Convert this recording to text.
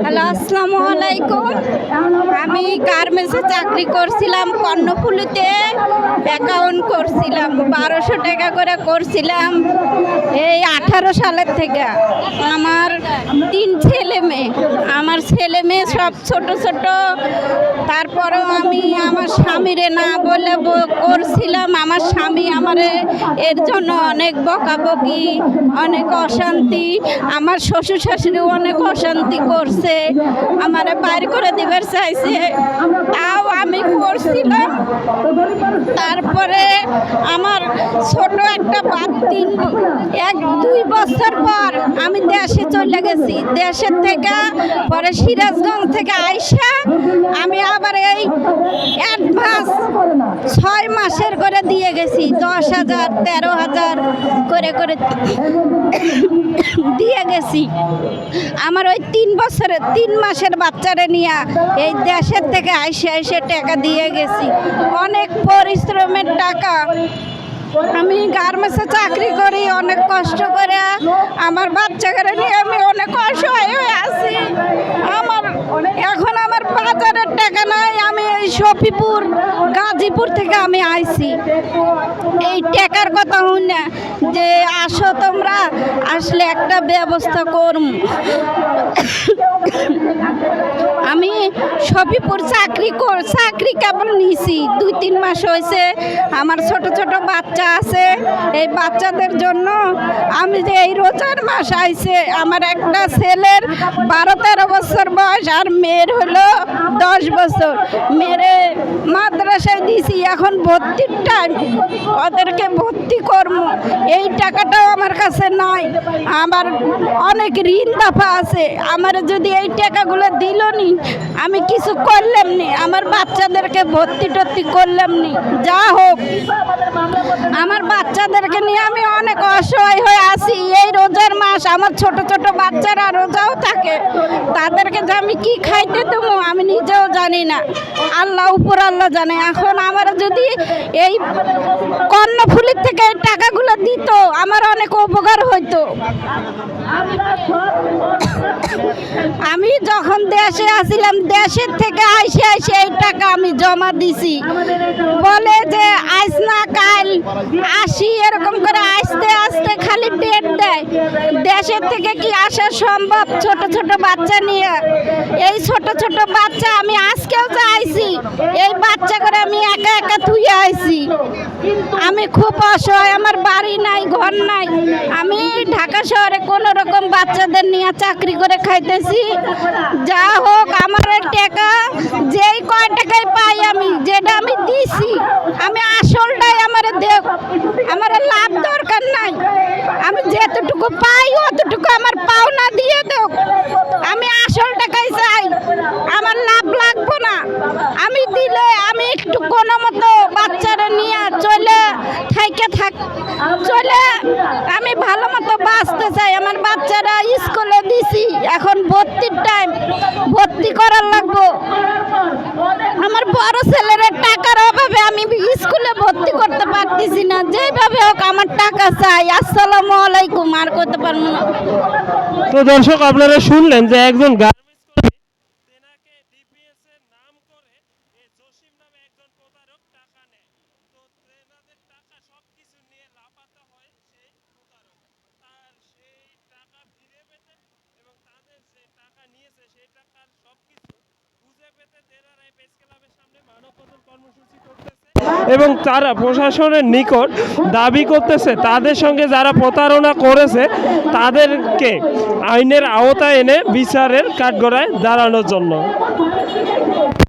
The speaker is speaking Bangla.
হ্যালো, আসসালামু আলাইকুম। আমি গার্মেন্টসে চাকরি করছিলাম, কর্ণফুলিতে অ্যাকাউন্ট করছিলাম, 1200 টাকা করে করছিলাম এই 18 সালের থেকে। আমার 3 ছেলে মেয়ে, আমার ছেলে মেয়ে সব ছোট ছোট। তারপরেও আমি আমার স্বামীরে না বলে করছিলাম। আমার স্বামী আমারে এর জন্য অনেক বকাবকি, অনেক অশান্তি, আমার শ্বশুর শাশুড়িও অনেক অশান্তি করছে, আমারে বাইর করে দিবার চাইছে, তাও আমি করছিলাম। তারপরে আমার ছোট একটা বাচ্চা 1-2 বছর পর আমি দেশে চলে গেছি। দেশের থেকে পরে সিরাজগঞ্জ থেকে আইসা আমি আবার এই অ্যাডভান্স 6 মাসের করে দিয়ে গেছি, 10,000 13,000 করে করে দিয়ে গেছি। আমার ওই 3 মাসের বাচ্চারে নিয়ে এই দেশের থেকে আইসে টাকা দিয়ে গেছি, অনেক পরিশ্রমের টাকা। আমি গার্মেন্টসে চাকরি করি, অনেক কষ্ট করে আমার বাচ্চাকে নিয়ে আমি অনেক অসহায় হয়ে আছি। এখন আমার বাজারের টাকা নাই। আমি এই শফিপুর গাজীপুর থেকে আমি আইছি এই টাকার কথা শুনে যে আসো তোমরা, আসলে একটা ব্যবস্থা করুন। আমি শফিপুর চাকরি কেবল নিছি, 2-3 মাস হয়েছে। আমার ছোট ছোট বাচ্চা আছে, এই বাচ্চাদের জন্য আমি যে এই রোজার মাস আইছে, আমার একটা ছেলের 12-13 বছর বয়স আর মেয়ের হলো 10 বছর। মেয়েরে মাদ্রাসায় দিছি, এখন ভর্তির টাইম, ওদেরকে ভর্তি করবো। এই টাকাটাও আমার কাছে নাই, আমার অনেক ঋণ দাফা আছে। আমার যদি এই টাকাগুলো দিল নি, আমি কিছু করলাম নি, আমার বাচ্চাদেরকে ভর্তি টর্তি করলাম নি। যা হোক, আমার বাচ্চাদেরকে নিয়ে আমি অনেক অসহায় হয়ে আছি। এই রোজার মাস আমার ছোট ছোট বাচ্চারা রোজাও থাকে, তাদেরকে যে আমি কি খাইতে দেবো আমি নিজেও জানি না, আল্লাহ উপর আল্লাহ জানে। এখন আমার যদি এই কর্ণফুলির থেকে এই টাকাগুলো দিত, আমার অনেক উপকার হইতো। আমি যখন দেশে আসছিলাম, দেশের থেকে আইসে এই টাকা আমি জমা দিছি। বলে যে আইস না কাল আসি, এরকম করে আসতে আসতে খালি ডেট দেয়। দেশের থেকে কি আসা সম্ভব ছোট ছোট বাচ্চা নিয়ে? এই ছোট ছোট বাচ্চা আমি আজকেও যে আইছি, এই বাচ্চা করে আমি একা একা থুয়ে আইছি। আমি খুব অসহায়, আমার বাড়ি নাই, ঘর নাই। আমি ঢাকা শহরে কোনো রকম বাচ্চাদের নিয়ে চাকরি করে খাইতেছি। যা হোক, আমার টাকা যেই কয় টাকায় পাই, আমি যেটা আমি দিছি, আমি আসলটাই আমার দেখ, আমার লাভ দরকার নাই। আমি যেতটুকু পাই অতটুকু আমার পাওনা দিয়ে দেব। আমি আসল টাকাই চাই, আমার লাভ লাগবো না। আমি দিলে আমি একটু কোনো মতো বাচ্চারা নিয়ে চলে আমি ভালো মতো বাঁচতে চাই। আমার বাচ্চারা স্কুলে দিছি, এখন ভর্তির টাইম, ভর্তি করার লাগবো। আমার বড় ছেলের টাকার অভাবে আমি স্কুলে ভর্তি করতে পারতেছি না। যেভাবে হোক আমার টাকা চাই। আসসালামু আলাইকুম। আর করতে পারবো না। তো দর্শক, আপনারা শুনলেন যে একজন এবং তারা প্রশাসনের নিকট দাবি করতেছে তাদের সঙ্গে যারা প্রতারণা করেছে তাদেরকে আইনের আওতায় এনে বিচারের কাঠগড়ায় দাঁড়ানোর জন্য।